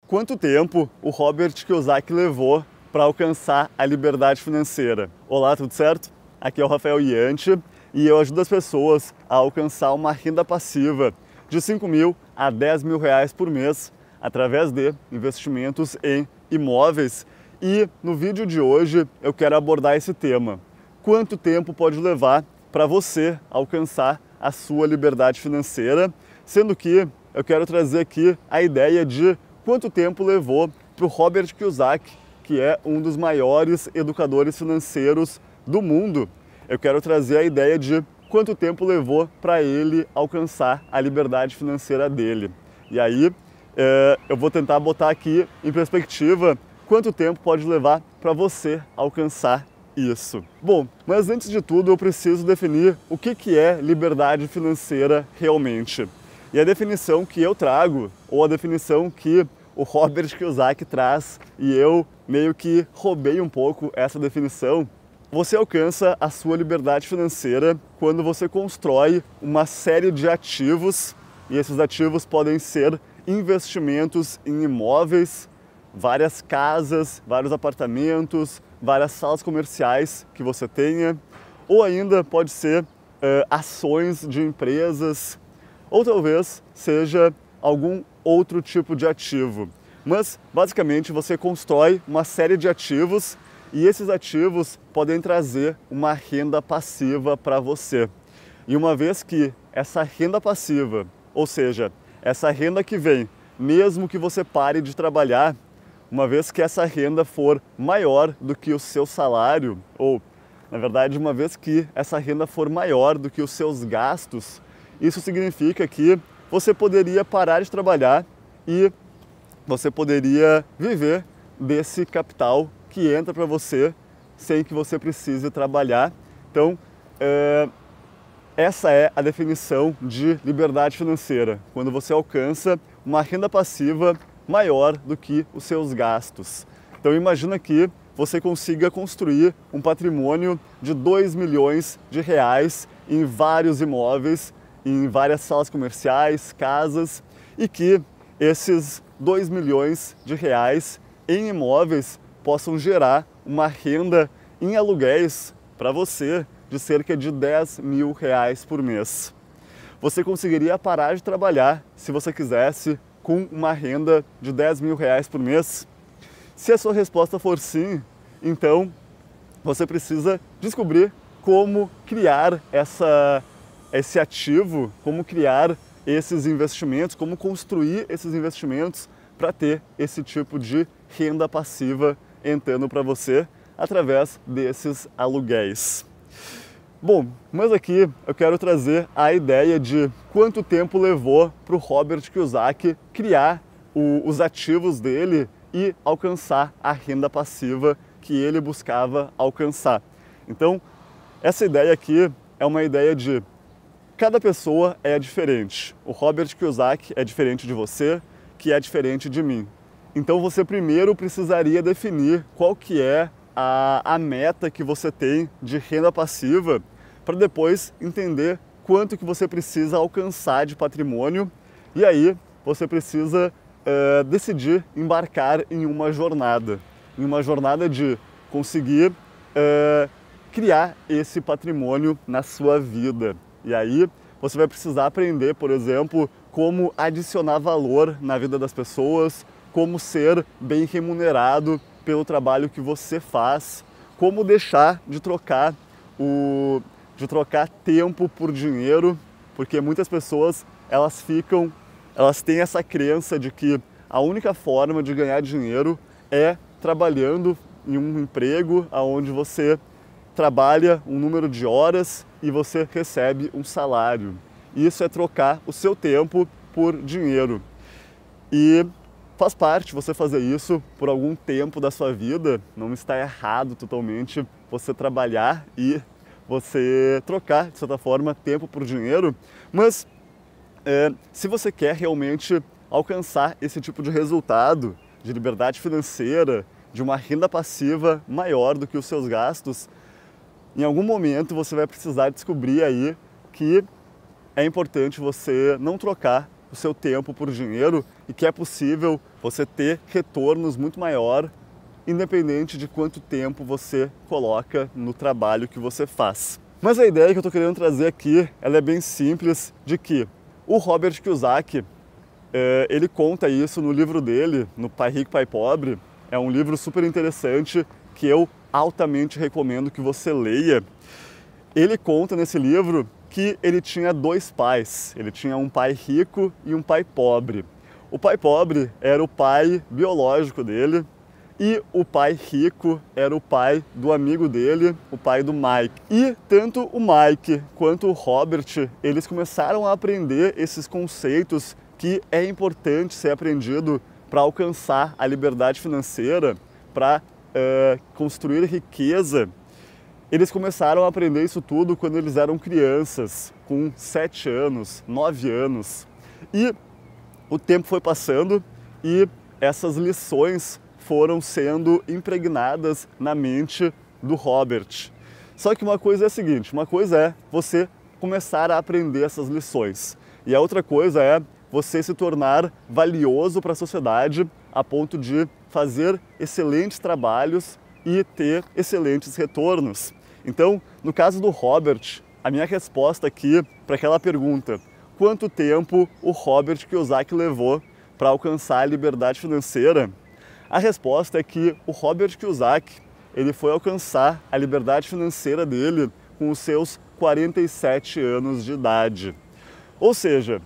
Quanto tempo o Robert Kiyosaki levou para alcançar a liberdade financeira? Olá, tudo certo? Aqui é o Rafael Ianchi e eu ajudo as pessoas a alcançar uma renda passiva de 5 mil a 10 mil reais por mês através de investimentos em imóveis. E no vídeo de hoje eu quero abordar esse tema. Quanto tempo pode levar para você alcançar a sua liberdade financeira? Sendo que eu quero trazer aqui a ideia de quanto tempo levou para o Robert Kiyosaki, que é um dos maiores educadores financeiros do mundo. Eu quero trazer a ideia de quanto tempo levou para ele alcançar a liberdade financeira dele. E aí eu vou tentar botar aqui em perspectiva quanto tempo pode levar para você alcançar isso. Bom, mas antes de tudo eu preciso definir o que é liberdade financeira realmente. E a definição que eu trago, ou a definição que o Robert Kiyosaki traz, e eu meio que roubei um pouco essa definição, você alcança a sua liberdade financeira quando você constrói uma série de ativos, e esses ativos podem ser investimentos em imóveis, várias casas, vários apartamentos, várias salas comerciais que você tenha, ou ainda pode ser ações de empresas, ou talvez seja algum outro tipo de ativo. Mas, basicamente, você constrói uma série de ativos e esses ativos podem trazer uma renda passiva para você. E uma vez que essa renda passiva, ou seja, essa renda que vem, mesmo que você pare de trabalhar, uma vez que essa renda for maior do que o seu salário, ou, na verdade, uma vez que essa renda for maior do que os seus gastos, isso significa que você poderia parar de trabalhar e você poderia viver desse capital que entra para você sem que você precise trabalhar. Então, essa é a definição de liberdade financeira, quando você alcança uma renda passiva maior do que os seus gastos. Então, imagina que você consiga construir um patrimônio de 2 milhões de reais em vários imóveis, em várias salas comerciais, casas, e que esses 2 milhões de reais em imóveis possam gerar uma renda em aluguéis para você de cerca de 10 mil reais por mês. Você conseguiria parar de trabalhar se você quisesse com uma renda de 10 mil reais por mês? Se a sua resposta for sim, então você precisa descobrir como criar esse ativo, como criar esses investimentos, como construir esses investimentos para ter esse tipo de renda passiva entrando para você através desses aluguéis. Bom, mas aqui eu quero trazer a ideia de quanto tempo levou para o Robert Kiyosaki criar os ativos dele e alcançar a renda passiva que ele buscava alcançar. Então, essa ideia aqui é uma ideia de cada pessoa é diferente. O Robert Kiyosaki é diferente de você, que é diferente de mim. Então você primeiro precisaria definir qual que é a meta que você tem de renda passiva para depois entender quanto que você precisa alcançar de patrimônio e aí você precisa decidir embarcar em uma jornada de conseguir criar esse patrimônio na sua vida. E aí você vai precisar aprender, por exemplo, como adicionar valor na vida das pessoas, como ser bem remunerado pelo trabalho que você faz, como deixar de trocar tempo por dinheiro, porque muitas pessoas elas têm essa crença de que a única forma de ganhar dinheiro é trabalhando em um emprego onde você trabalha um número de horas e você recebe um salário. Isso é trocar o seu tempo por dinheiro. E faz parte você fazer isso por algum tempo da sua vida, não está errado totalmente você trabalhar e você trocar, de certa forma, tempo por dinheiro, mas se você quer realmente alcançar esse tipo de resultado, de liberdade financeira, de uma renda passiva maior do que os seus gastos, em algum momento você vai precisar descobrir aí que é importante você não trocar o seu tempo por dinheiro e que é possível você ter retornos muito maior, independente de quanto tempo você coloca no trabalho que você faz. Mas a ideia que eu estou querendo trazer aqui, ela é bem simples, de que o Robert Kiyosaki, ele conta isso no livro dele, no Pai Rico, Pai Pobre. É um livro super interessante que eu altamente recomendo que você leia. Ele conta nesse livro que ele tinha dois pais. Ele tinha um pai rico e um pai pobre. O pai pobre era o pai biológico dele e o pai rico era o pai do amigo dele, o pai do Mike. E tanto o Mike quanto o Robert, eles começaram a aprender esses conceitos que é importante ser aprendido para alcançar a liberdade financeira, para construir riqueza. Eles começaram a aprender isso tudo quando eles eram crianças, com 7 anos, 9 anos. E o tempo foi passando e essas lições foram sendo impregnadas na mente do Robert. Só que uma coisa é a seguinte, uma coisa é você começar a aprender essas lições. E a outra coisa é você se tornar valioso para a sociedade a ponto de fazer excelentes trabalhos e ter excelentes retornos. Então, no caso do Robert, a minha resposta aqui para aquela pergunta, quanto tempo o Robert Kiyosaki levou para alcançar a liberdade financeira? A resposta é que o Robert Kiyosaki, ele foi alcançar a liberdade financeira dele com os seus 47 anos de idade. Ou seja,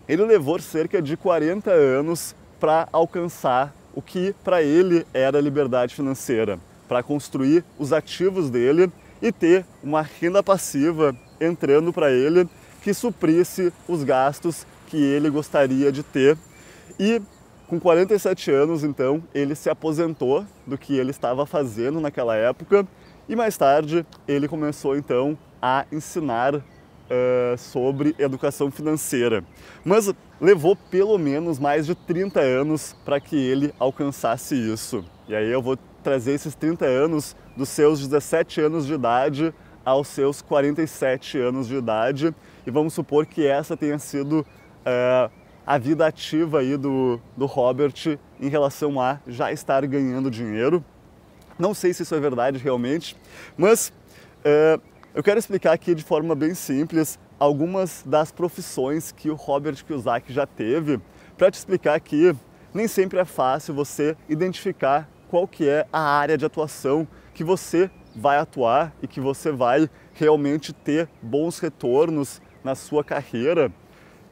ele levou cerca de 40 anos para alcançar o que para ele era liberdade financeira, para construir os ativos dele e ter uma renda passiva entrando para ele que suprisse os gastos que ele gostaria de ter. E com 47 anos, então, ele se aposentou do que ele estava fazendo naquela época e mais tarde ele começou então a ensinar sobre educação financeira. Mas levou pelo menos mais de 30 anos para que ele alcançasse isso. E aí eu vou trazer esses 30 anos dos seus 17 anos de idade aos seus 47 anos de idade e vamos supor que essa tenha sido a vida ativa aí do Robert em relação a já estar ganhando dinheiro. Não sei se isso é verdade realmente, mas eu quero explicar aqui de forma bem simples algumas das profissões que o Robert Kiyosaki já teve, para te explicar que nem sempre é fácil você identificar qual que é a área de atuação que você vai atuar e que você vai realmente ter bons retornos na sua carreira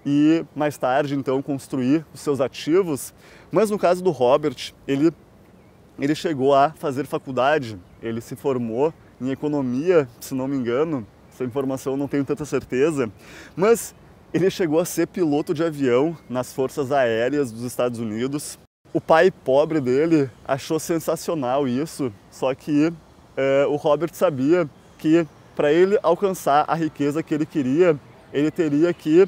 e mais tarde então construir os seus ativos. Mas no caso do Robert, ele chegou a fazer faculdade, ele se formou em economia, se não me engano, essa informação eu não tenho tanta certeza, mas ele chegou a ser piloto de avião nas Forças Aéreas dos Estados Unidos. O pai pobre dele achou sensacional isso, só que o Robert sabia que para ele alcançar a riqueza que ele queria, ele teria que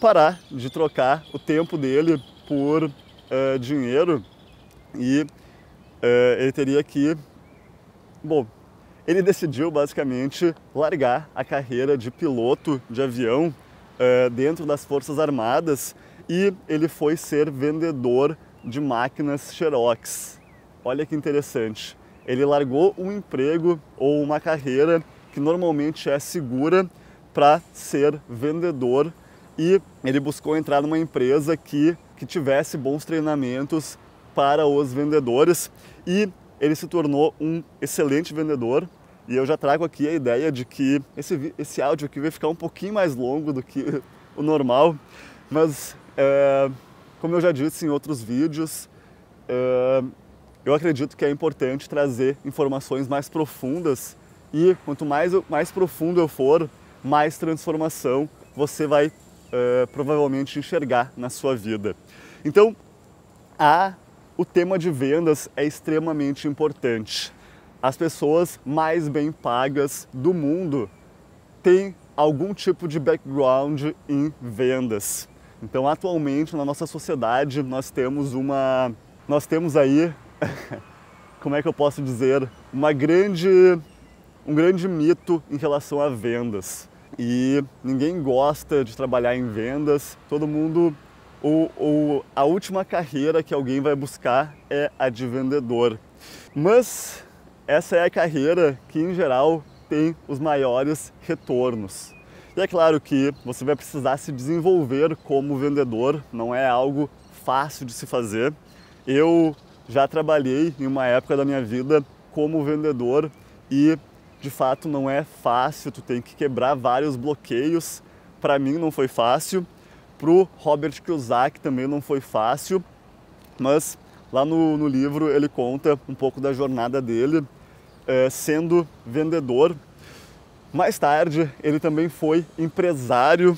parar de trocar o tempo dele por dinheiro e ele teria que... Bom, ele decidiu basicamente largar a carreira de piloto de avião dentro das Forças Armadas e ele foi ser vendedor de máquinas Xerox. Olha que interessante. Ele largou um emprego ou uma carreira que normalmente é segura para ser vendedor e ele buscou entrar numa empresa que tivesse bons treinamentos para os vendedores e ele se tornou um excelente vendedor. E eu já trago aqui a ideia de que esse áudio aqui vai ficar um pouquinho mais longo do que o normal, mas como eu já disse em outros vídeos, eu acredito que é importante trazer informações mais profundas e quanto mais profundo eu for, mais transformação você vai provavelmente enxergar na sua vida. Então, o tema de vendas é extremamente importante. As pessoas mais bem pagas do mundo têm algum tipo de background em vendas. Então, atualmente, na nossa sociedade, nós temos aí, como é que eu posso dizer, um grande mito em relação a vendas. E ninguém gosta de trabalhar em vendas, todo mundo a última carreira que alguém vai buscar é a de vendedor. Mas essa é a carreira que, em geral, tem os maiores retornos. E é claro que você vai precisar se desenvolver como vendedor, não é algo fácil de se fazer. Eu já trabalhei em uma época da minha vida como vendedor e, de fato, não é fácil, tu tem que quebrar vários bloqueios. Para mim não foi fácil, para o Robert Kiyosaki também não foi fácil, mas lá no livro ele conta um pouco da jornada dele sendo vendedor. Mais tarde ele também foi empresário,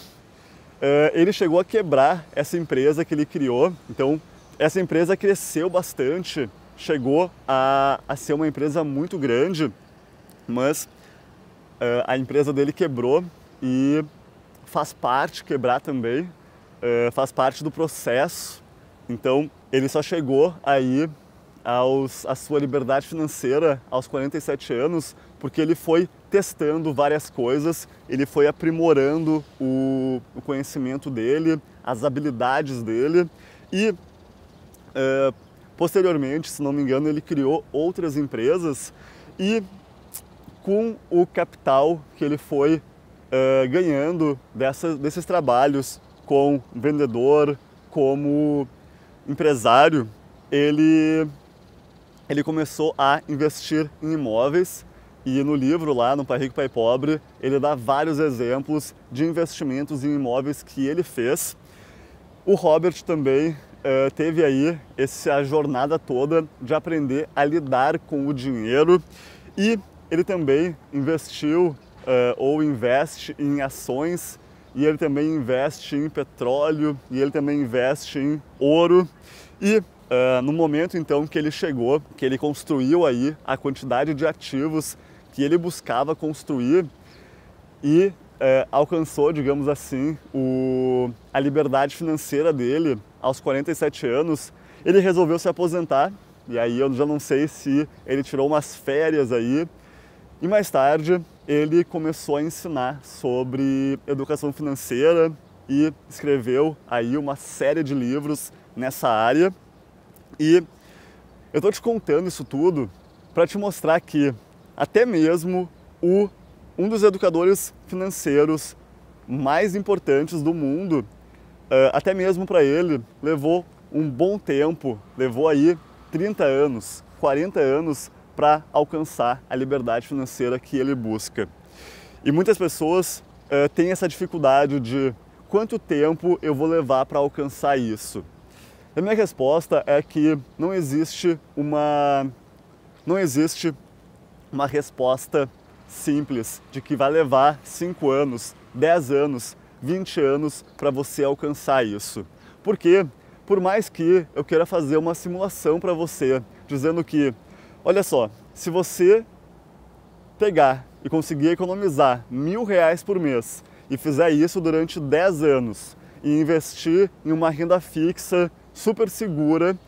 ele chegou a quebrar essa empresa que ele criou, então essa empresa cresceu bastante, chegou a ser uma empresa muito grande, mas a empresa dele quebrou e faz parte quebrar também, faz parte do processo. Então ele só chegou aí à sua liberdade financeira aos 47 anos porque ele foi testando várias coisas, ele foi aprimorando o conhecimento dele, as habilidades dele e posteriormente, se não me engano, ele criou outras empresas e com o capital que ele foi ganhando desses trabalhos como vendedor, como empresário, ele começou a investir em imóveis e no livro lá, no Pai Rico, Pai Pobre, ele dá vários exemplos de investimentos em imóveis que ele fez. O Robert também teve aí essa jornada toda de aprender a lidar com o dinheiro e ele também investiu ou investe em ações e ele também investe em petróleo e ele também investe em ouro e no momento então que ele chegou, que ele construiu aí a quantidade de ativos que ele buscava construir e alcançou, digamos assim, a liberdade financeira dele aos 47 anos, ele resolveu se aposentar e aí eu já não sei se ele tirou umas férias aí e mais tarde ele começou a ensinar sobre educação financeira e escreveu aí uma série de livros nessa área. E eu estou te contando isso tudo para te mostrar que até mesmo um dos educadores financeiros mais importantes do mundo, até mesmo para ele, levou um bom tempo, levou aí 30 anos, 40 anos para alcançar a liberdade financeira que ele busca. E muitas pessoas têm essa dificuldade de quanto tempo eu vou levar para alcançar isso. A minha resposta é que não existe uma resposta simples de que vai levar 5 anos, 10 anos, 20 anos para você alcançar isso. Porque, por mais que eu queira fazer uma simulação para você, dizendo que, olha só, se você pegar e conseguir economizar R$1.000 por mês e fizer isso durante 10 anos e investir em uma renda fixa super segura,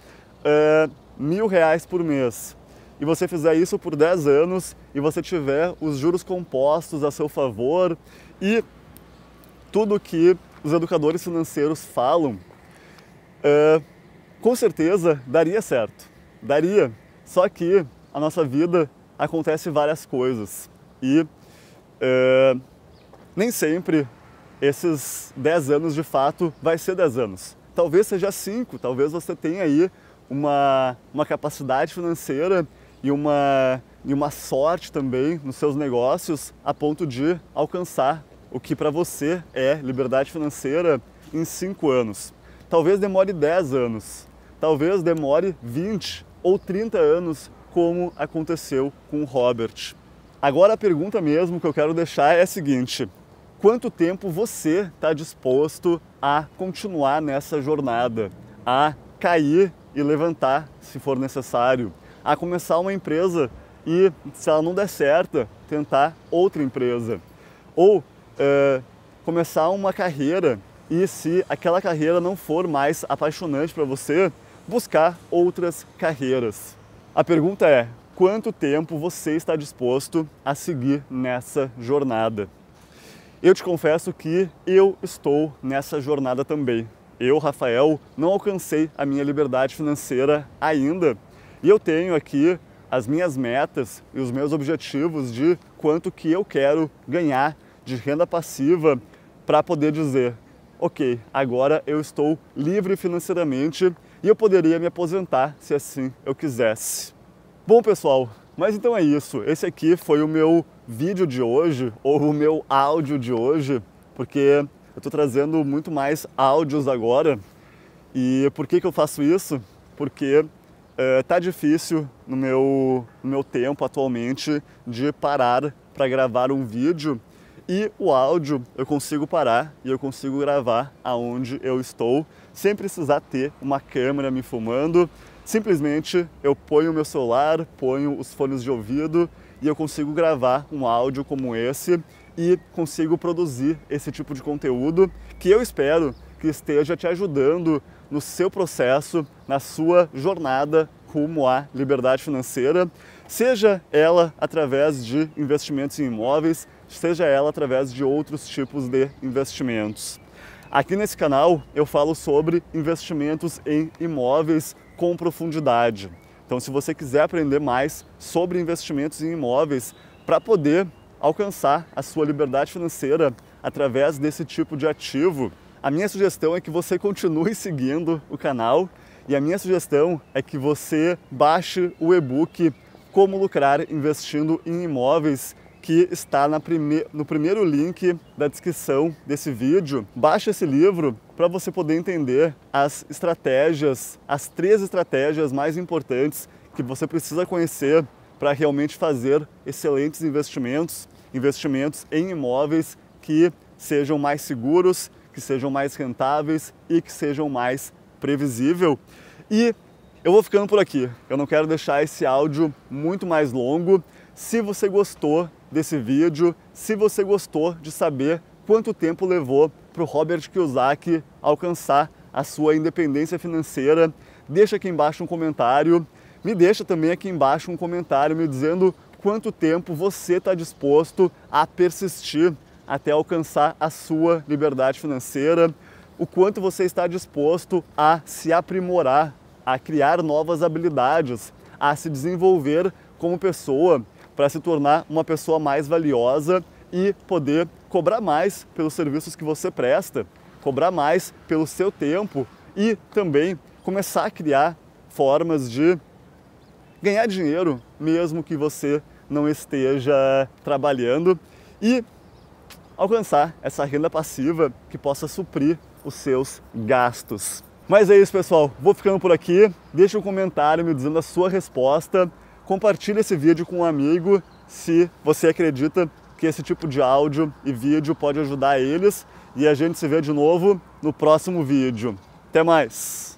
R$1.000 por mês, e você fizer isso por 10 anos e você tiver os juros compostos a seu favor e tudo que os educadores financeiros falam, com certeza daria certo. Daria, só que a nossa vida acontece várias coisas e nem sempre esses 10 anos de fato vai ser 10 anos. Talvez seja 5, talvez você tenha aí uma capacidade financeira e uma sorte também nos seus negócios a ponto de alcançar o que para você é liberdade financeira em 5 anos. Talvez demore 10 anos, talvez demore 20 ou 30 anos, como aconteceu com o Robert. Agora a pergunta mesmo que eu quero deixar é a seguinte: quanto tempo você está disposto a continuar nessa jornada, a cair e levantar se for necessário, a começar uma empresa e, se ela não der certo, tentar outra empresa, ou começar uma carreira e, se aquela carreira não for mais apaixonante para você, buscar outras carreiras. A pergunta é: quanto tempo você está disposto a seguir nessa jornada? Eu te confesso que eu estou nessa jornada também. eu, Rafael, não alcancei a minha liberdade financeira ainda. E eu tenho aqui as minhas metas e os meus objetivos de quanto que eu quero ganhar de renda passiva para poder dizer, ok, agora eu estou livre financeiramente e eu poderia me aposentar se assim eu quisesse. Bom, pessoal, mas então é isso. Esse aqui foi o meu vídeo de hoje, ou o meu áudio de hoje, porque eu estou trazendo muito mais áudios agora. E por que eu faço isso? Porque tá difícil no meu tempo atualmente de parar para gravar um vídeo, e o áudio eu consigo parar e eu consigo gravar aonde eu estou, sem precisar ter uma câmera me filmando. Simplesmente eu ponho o meu celular, ponho os fones de ouvido e eu consigo gravar um áudio como esse e consigo produzir esse tipo de conteúdo que eu espero que esteja te ajudando no seu processo, na sua jornada rumo à liberdade financeira, seja ela através de investimentos em imóveis, seja ela através de outros tipos de investimentos. Aqui nesse canal eu falo sobre investimentos em imóveis com profundidade. Então, se você quiser aprender mais sobre investimentos em imóveis para poder alcançar a sua liberdade financeira através desse tipo de ativo, a minha sugestão é que você continue seguindo o canal e a minha sugestão é que você baixe o e-book Como Lucrar Investindo em Imóveis, que está no primeiro link da descrição desse vídeo. Baixe esse livro para você poder entender as estratégias, as 3 estratégias mais importantes que você precisa conhecer para realmente fazer excelentes investimentos em imóveis que sejam mais seguros, que sejam mais rentáveis e que sejam mais previsíveis. E eu vou ficando por aqui. Eu não quero deixar esse áudio muito mais longo. Se você gostou desse vídeo, se você gostou de saber quanto tempo levou para o Robert Kiyosaki alcançar a sua independência financeira, deixa aqui embaixo um comentário. Me deixa também aqui embaixo um comentário me dizendo quanto tempo você está disposto a persistir até alcançar a sua liberdade financeira, o quanto você está disposto a se aprimorar, a criar novas habilidades, a se desenvolver como pessoa, para se tornar uma pessoa mais valiosa e poder cobrar mais pelos serviços que você presta, cobrar mais pelo seu tempo e também começar a criar formas de ganhar dinheiro mesmo que você não esteja trabalhando e alcançar essa renda passiva que possa suprir os seus gastos. Mas é isso, pessoal. Vou ficando por aqui. Deixa um comentário me dizendo a sua resposta. Compartilhe esse vídeo com um amigo se você acredita que esse tipo de áudio e vídeo pode ajudar eles. E a gente se vê de novo no próximo vídeo. Até mais!